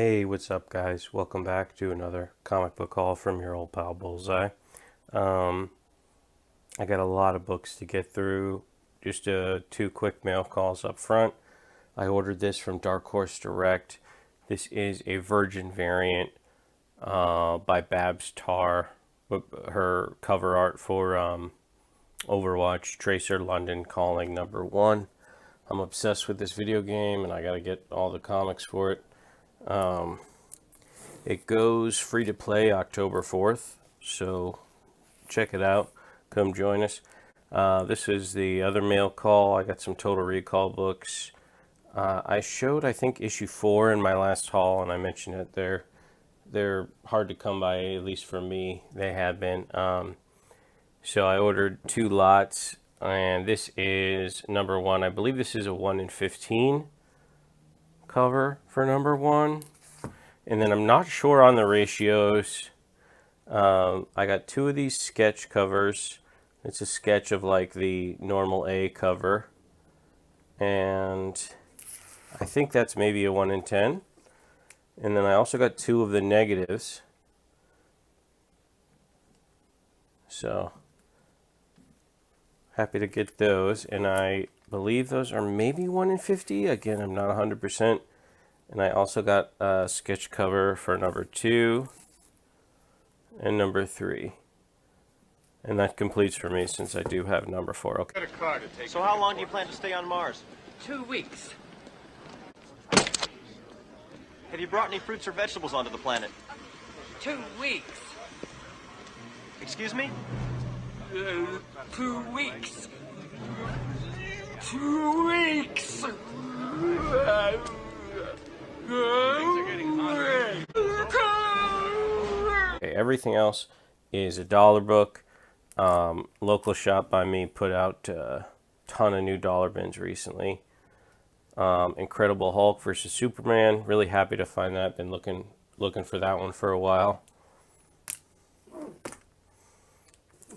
Hey, what's up, guys? Welcome back to another comic book haul from your old pal Bullseye. Um, I got a lot of books to get through. Just two quick mail calls up front. I ordered this from Dark Horse Direct. This is a Virgin variant by Babs Tarr. Her cover art for Overwatch, Tracer London Calling #1. I'm obsessed with this video game, and I gotta get all the comics for it. It goes free to play October 4th, so check it out. Come join us. This is the other mail call. I got some Total Recall books. I showed, I think, issue 4 in my last haul, and I mentioned it. They're hard to come by, at least for me. They have been. So I ordered 2 lots, and this is #1. I believe this is a 1 in 15 cover for #1. And then I'm not sure on the ratios. I got 2 of these sketch covers. It's a sketch of like the normal A cover. And I think that's maybe a 1 in 10. And then I also got 2 of the negatives. So happy to get those. And I believe those are maybe 1 in 50. Again, I'm not 100%. And I also got a sketch cover for #2 and #3. And that completes for me since I do have #4. Okay. So how long do you plan to stay on Mars? 2 weeks. Have you brought any fruits or vegetables onto the planet? 2 weeks. Excuse me? 2 weeks. 2 weeks. Okay, everything else is a dollar book. Local shop by me put out a ton of new dollar bins recently. Incredible Hulk versus Superman. Really happy to find that. Been looking for that one for a while.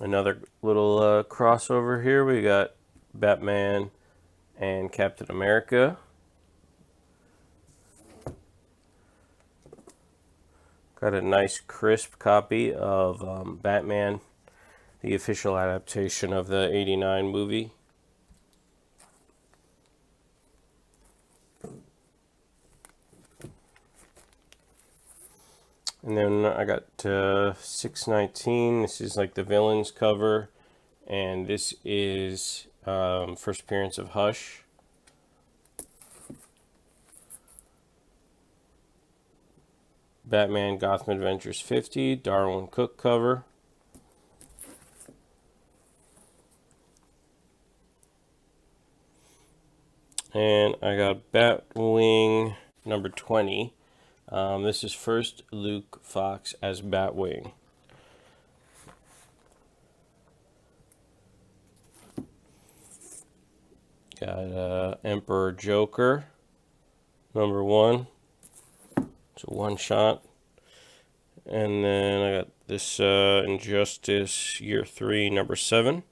Another little crossover here. We got Batman and Captain America. Got a nice crisp copy of Batman, the official adaptation of the '89 movie. And then I got 619. This is like the villain's cover. And this is first appearance of Hush. Batman Gotham Adventures 50, Darwin Cook cover. And I got Batwing #20. This is first Luke Fox as Batwing. Got Emperor Joker #1. It's a one shot. And then I got this Injustice Year 3 #7.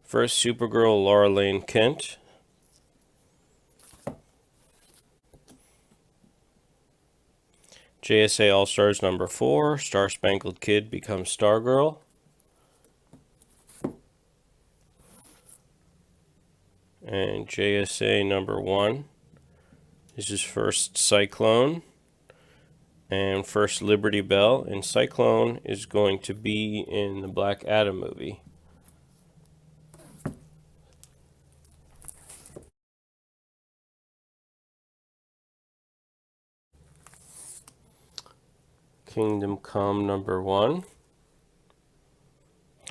First Supergirl Laura Lane Kent. JSA All Stars #4. Star Spangled Kid becomes Stargirl. And JSA #1. This is first Cyclone. And first Liberty Bell, and Cyclone is going to be in the Black Adam movie. Kingdom Come #1.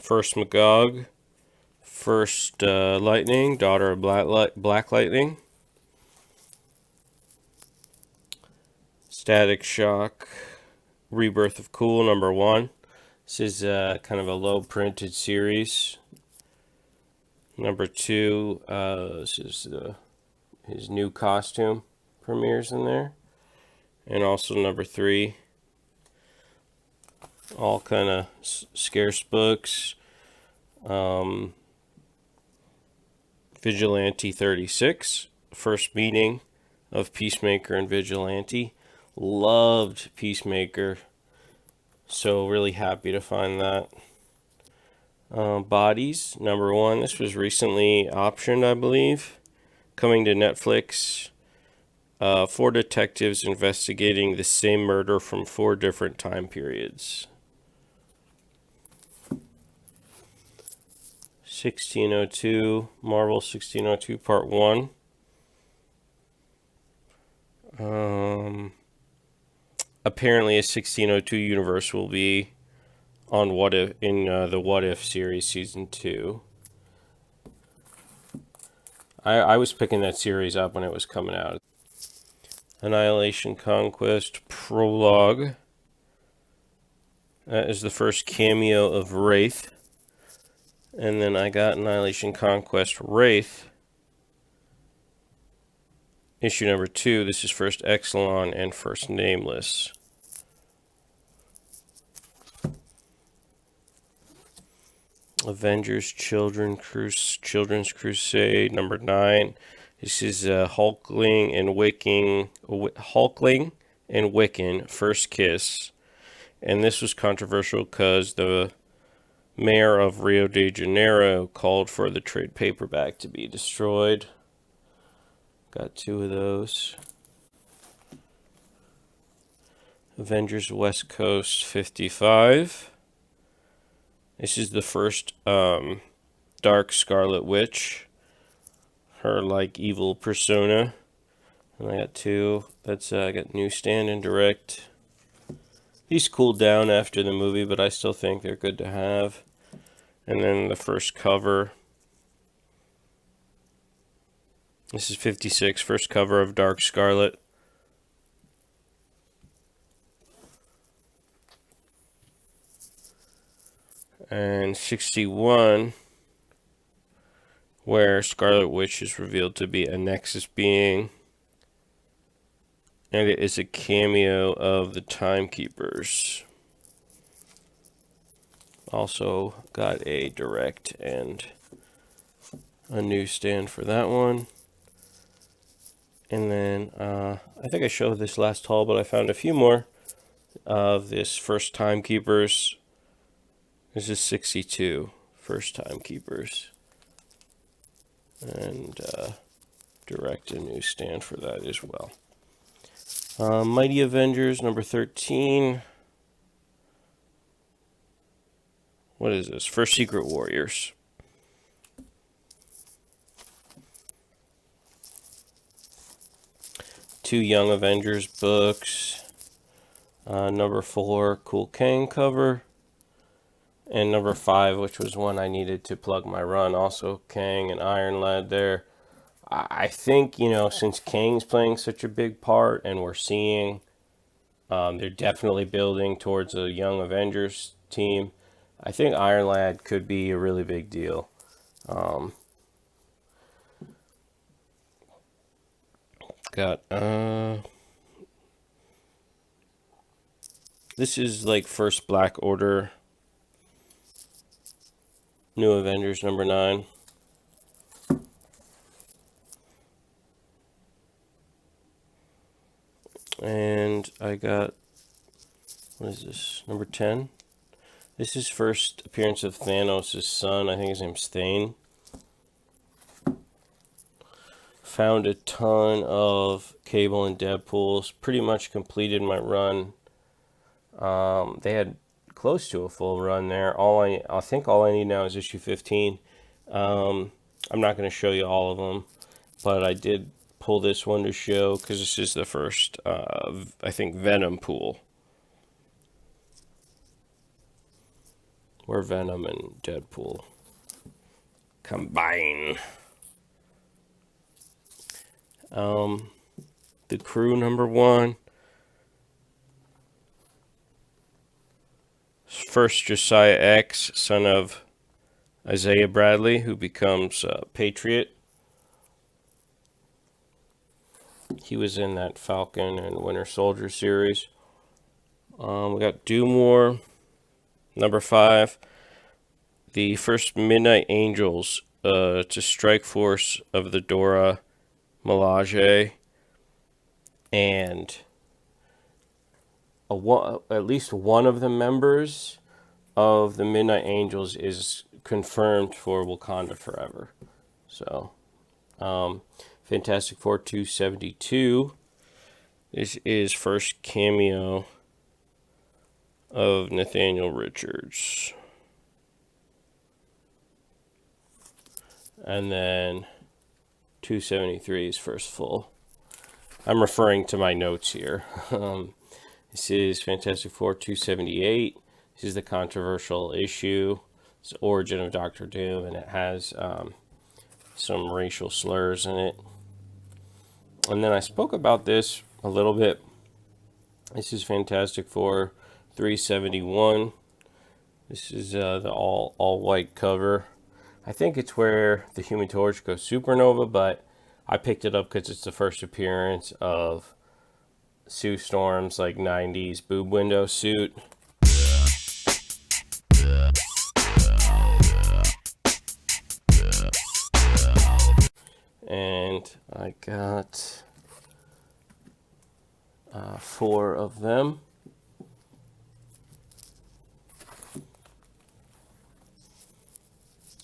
First Magog. First Lightning, daughter of Black Lightning. Static Shock, Rebirth of Cool #1. This is kind of a low printed series. #2, this is his new costume premieres in there. And also #3, all kind of scarce books. Vigilante 36, first meeting of Peacemaker and Vigilante. Loved Peacemaker. So really happy to find that. Bodies, number 1. This was recently optioned, I believe. Coming to Netflix. 4 detectives investigating the same murder from 4 different time periods. 1602, Marvel 1602 Part 1. Apparently a 1602 universe will be on What If in the What If series season 2. I was picking that series up when it was coming out. Annihilation Conquest Prologue. That is the first cameo of Wraith. And then I got Annihilation Conquest Wraith. Issue number 2. This is first Exelon and first Nameless. Avengers Children's Crusade number 9. This is Hulkling and Wiccan First Kiss. And this was controversial because the mayor of Rio de Janeiro called for the trade paperback to be destroyed. Got 2 of those. Avengers West Coast 55. This is the first Dark Scarlet Witch. Her like evil persona. And I got 2. That's I got Newsstand and Direct. These cooled down after the movie, but I still think they're good to have. And then the first cover. This is 56, first cover of Dark Scarlet. And 61, where Scarlet Witch is revealed to be a Nexus being. And it is a cameo of the Timekeepers. Also got a Direct and a Newsstand for that one. And then I think I showed this last haul, but I found a few more of this first Timekeepers. This is 62, first Timekeepers. And Direct and Newsstand for that as well. Mighty Avengers number 13. What is this? First Secret Warriors. Two Young Avengers books. Number 4, Cool Kang cover. And number 5, which was one I needed to plug my run. Also Kang and Iron Lad there. I think, since Kang's playing such a big part and we're seeing they're definitely building towards a Young Avengers team, I think Iron Lad could be a really big deal. Got this is like first Black Order, New Avengers number 9. And I got, what is this, number 10? This is first appearance of Thanos' son. I think his name's Thane. Found a ton of Cable and Deadpools. Pretty much completed my run. They had close to a full run there. I think all I need now is issue 15. I'm not going to show you all of them, but I did pull this one to show because this is the first, I think, Venom pool. Where Venom and Deadpool combine. The Crew number 1. First Josiah X, son of Isaiah Bradley, who becomes Patriot. He was in that Falcon and Winter Soldier series. We got Doom War, number 5. The first Midnight Angels to Strike Force of the Dora Milaje. And at least one of the members of the Midnight Angels is confirmed for Wakanda Forever. So, Fantastic Four 272. This is first cameo of Nathaniel Richards. And then 273 is first full. I'm referring to my notes here. This is Fantastic Four 278. This is the controversial issue. It's the origin of Doctor Doom, and it has some racial slurs in it. And then I spoke about this a little bit. This is Fantastic Four 371. This is the all white cover. I think it's where the Human Torch goes supernova, but I picked it up because it's the first appearance of Sue Storm's like 90s boob window suit. And I got 4 of them.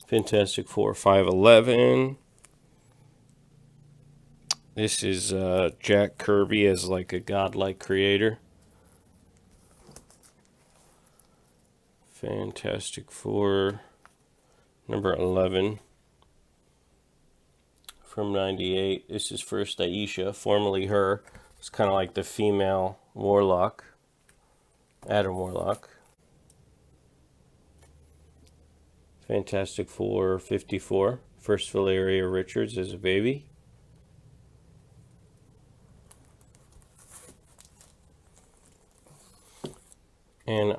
Fantastic Four 511. This is Jack Kirby as like a godlike creator. Fantastic Four number 11 from 98. This is first Aisha, formerly her. It's kind of like the female Warlock, Adam Warlock. Fantastic Four 54, first Valeria Richards as a baby. And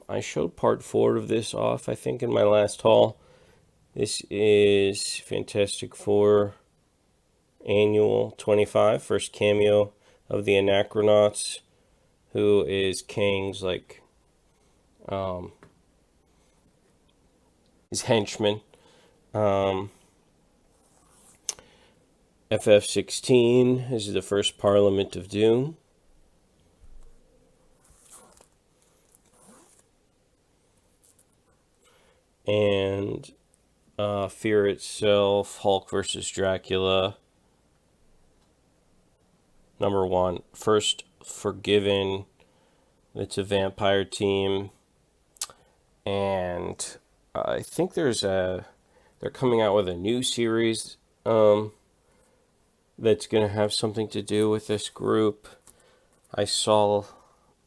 I showed part 4 of this off, I think, in my last haul. This is Fantastic Four Annual 25, first cameo of the Anachronauts, who is Kang's, like, his henchman. FF16 is the first Parliament of Doom. And Fear Itself, Hulk versus Dracula. Number 1, first Forgiven. It's a vampire team. And I think they're coming out with a new series that's going to have something to do with this group. I saw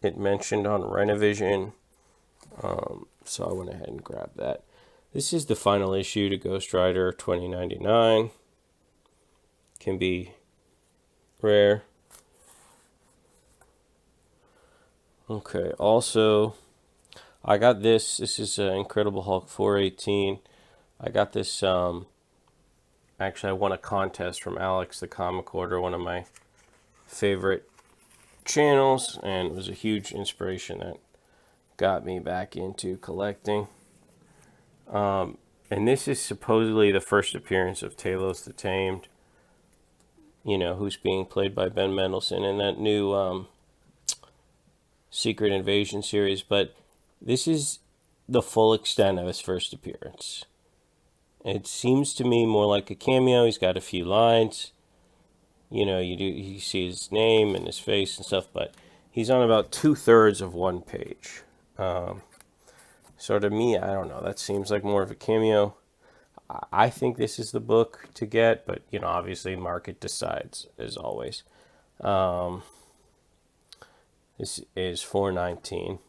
it mentioned on Renovision, so I went ahead and grabbed that. This is the final issue to Ghost Rider 2099. Can be rare. Okay, also, I got this. This is Incredible Hulk 418. I got this, actually I won a contest from Alex the Comic Order, one of my favorite channels, and it was a huge inspiration that got me back into collecting. And this is supposedly the first appearance of Talos the Tamed, you know, who's being played by Ben Mendelsohn in that new Secret Invasion series, but this is the full extent of his first appearance. It seems to me more like a cameo. He's got a few lines. You know, you see his name and his face and stuff, but he's on about 2/3 of one page. So to me, I don't know. That seems like more of a cameo. I think this is the book to get, but, you know, obviously market decides, as always. This is $4.19,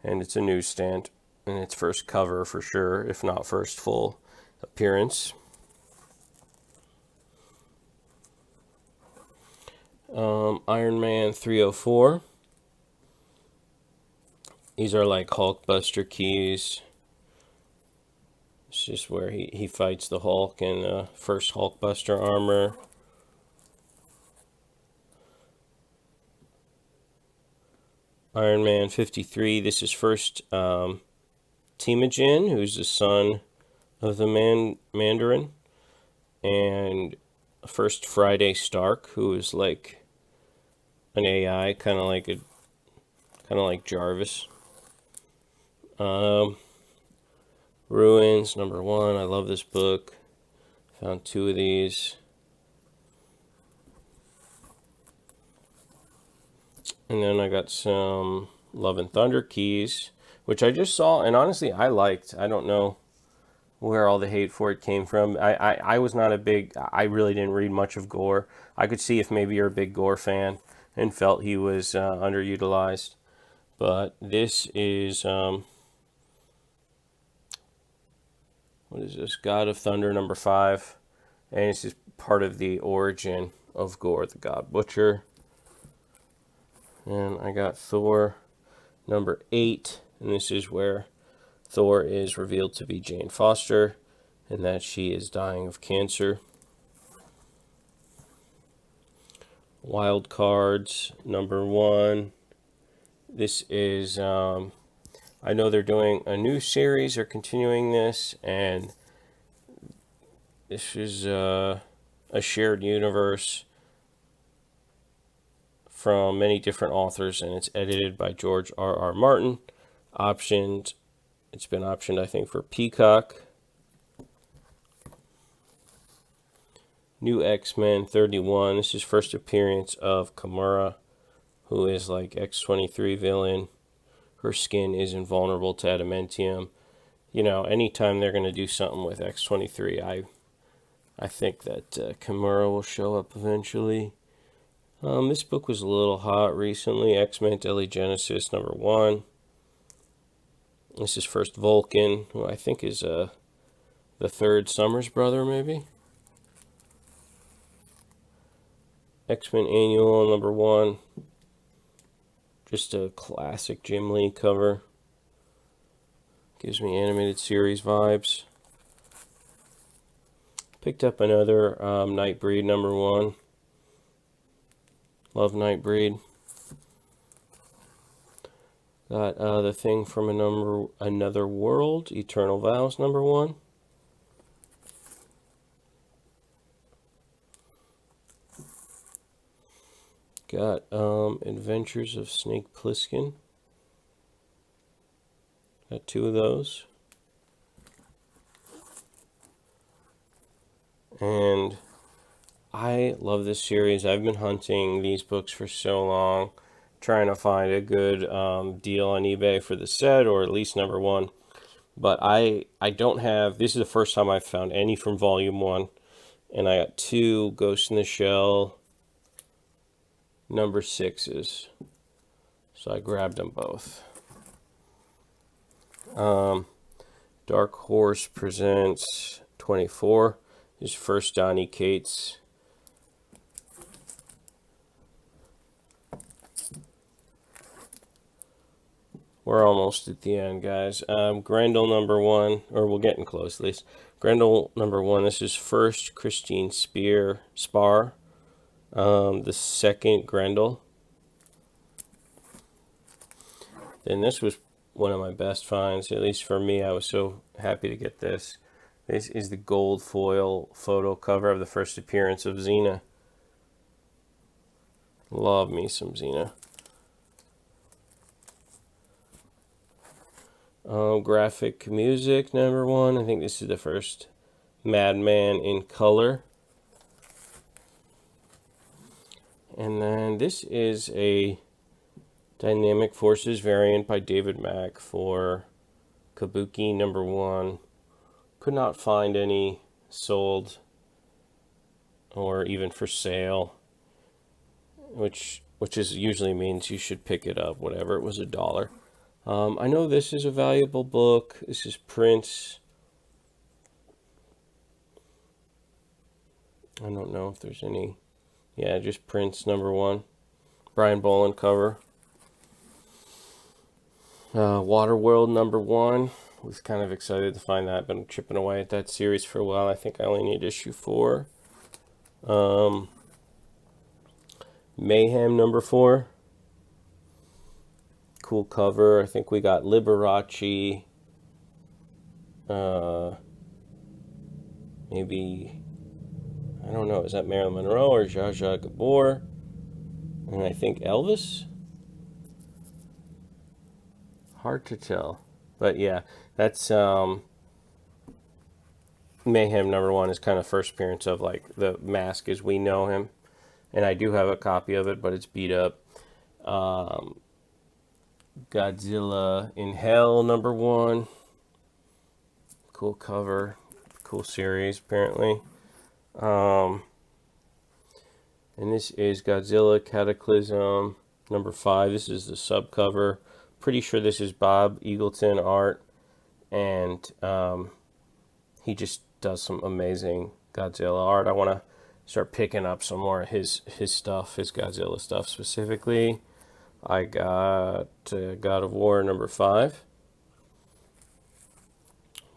and it's a newsstand, and it's first cover for sure, if not first full appearance. Iron Man 304. These are like Hulkbuster keys. It's just where he fights the Hulk in first Hulkbuster armor. Iron Man 53. This is first Temujin, who's the son of the Mandarin. And first Friday Stark, who is like an AI, kind of like a kind of like Jarvis. Ruins, number 1. I love this book. Found 2 of these. And then I got some Love and Thunder keys, which I just saw, and honestly I liked. I don't know where all the hate for it came from. I was not a big, I really didn't read much of Gore. I could see if maybe you're a big Gore fan and felt he was underutilized. But this is, what is this? God of Thunder number 5. And this is part of the origin of Gore, the God Butcher. And I got Thor number 8. And this is where Thor is revealed to be Jane Foster, and that she is dying of cancer. Wild Cards, number 1. This is, I know they're doing a new series, they're continuing this, and this is a shared universe from many different authors, and it's edited by George R.R. Martin. Optioned, it's been optioned, I think, for Peacock. New X-Men 31. This is first appearance of Kimura, who is like X-23 villain. Her skin is invulnerable to adamantium. You know, anytime they're going to do something with X-23, I think that Kimura will show up eventually. This book was a little hot recently. X-Men Daily Genesis number 1. This is first Vulcan, who I think is the third Summers brother, maybe. X-Men Annual number 1. Just a classic Jim Lee cover. Gives me animated series vibes. Picked up another Nightbreed number 1. Love Nightbreed. Got The Thing from Another World, Eternal Vows number 1. Got Adventures of Snake Plissken. Got 2 of those. And I love this series. I've been hunting these books for so long, trying to find a good deal on eBay for the set, or at least number 1. But I don't have, this is the first time I've found any from volume 1. And I got 2 Ghost in the Shell number 6s. So I grabbed them both. Dark Horse Presents 24. His first Donny Cates. We're almost at the end, guys. Grendel number 1, or we're getting close at least. Grendel number 1, this is first Christine Spar. The second Grendel. And this was one of my best finds, at least for me. I was so happy to get this. This is the gold foil photo cover of the first appearance of Xena. Love me some Xena. Graphic music number 1. I think this is the first Madman in color. And then this is a Dynamic Forces variant by David Mack for Kabuki number 1. Could not find any sold or even for sale, which usually means you should pick it up, whatever. It was $1. I know this is a valuable book. This is Prince. I don't know if there's any. Yeah, just Prince number 1. Brian Boland cover. Waterworld number 1. Was kind of excited to find that. Been chipping away at that series for a while. I think I only need issue 4. Mayhem number 4. Cool cover. I think we got Liberace. Maybe, I don't know, is that Marilyn Monroe or Zsa Zsa Gabor? And I think Elvis. Hard to tell. But yeah, that's Mayhem #1 is kind of first appearance of like the Mask as we know him. And I do have a copy of it, but it's beat up. Godzilla in Hell #1. Cool cover. Cool series, apparently. And this is Godzilla Cataclysm #5. This is the subcover. Pretty sure this is Bob Eagleton art. And he just does some amazing Godzilla art. I want to start picking up some more of his stuff, his Godzilla stuff specifically. I got God of War #5.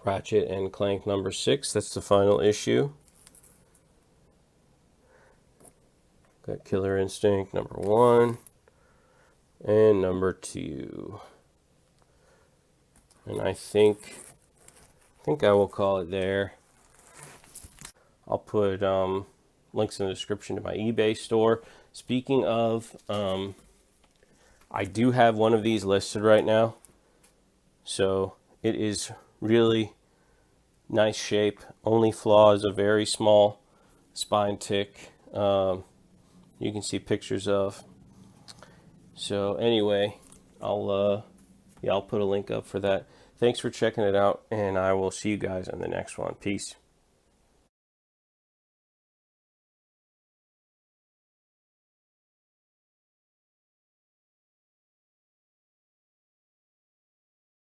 Ratchet and Clank #6. That's the final issue. Got Killer Instinct #1 and #2. And I think I will call it there. I'll put links in the description to my eBay store. Speaking of, I do have one of these listed right now. So it is really nice shape. Only flaw is a very small spine tick. You can see pictures of. So anyway, I'll put a link up for that. Thanks for checking it out, and I will see you guys in the next one. Peace.